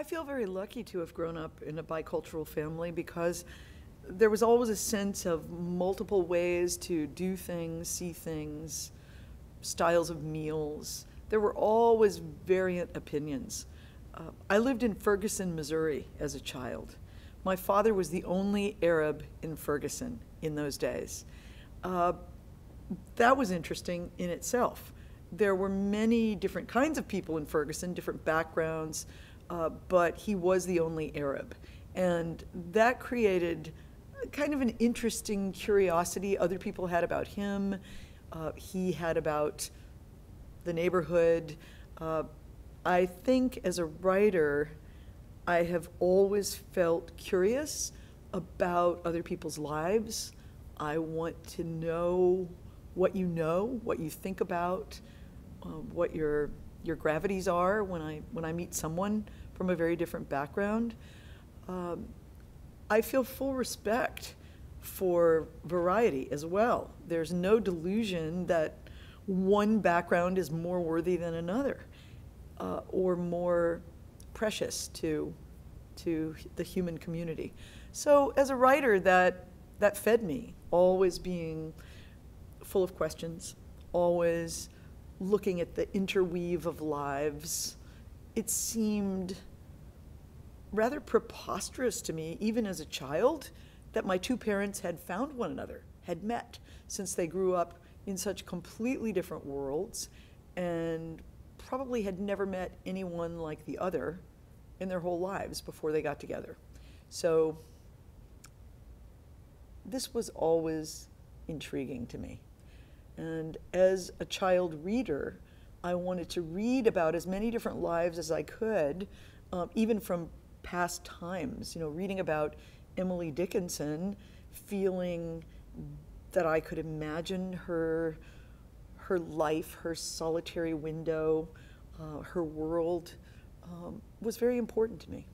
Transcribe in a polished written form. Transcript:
I feel very lucky to have grown up in a bicultural family because there was always a sense of multiple ways to do things, see things, styles of meals. There were always variant opinions. I lived in Ferguson, Missouri as a child. My father was the only Arab in Ferguson in those days. That was interesting in itself. There were many different kinds of people in Ferguson, different backgrounds, but he was the only Arab. And that created kind of an interesting curiosity other people had about him. He had about the neighborhood. I think as a writer, I have always felt curious about other people's lives. I want to know, what you think about, what your gravities are when I meet someone from a very different background. I feel full respect for variety as well. There's no delusion that one background is more worthy than another, or more precious to the human community. So as a writer, that fed me, always being full of questions, always looking at the interweave of lives. It seemed rather preposterous to me, even as a child, that my two parents had found one another, had met, since they grew up in such completely different worlds and probably had never met anyone like the other in their whole lives before they got together. So this was always intriguing to me. And as a child reader, I wanted to read about as many different lives as I could, even from past times. You know, reading about Emily Dickinson, feeling that I could imagine her life, her solitary window, her world, was very important to me.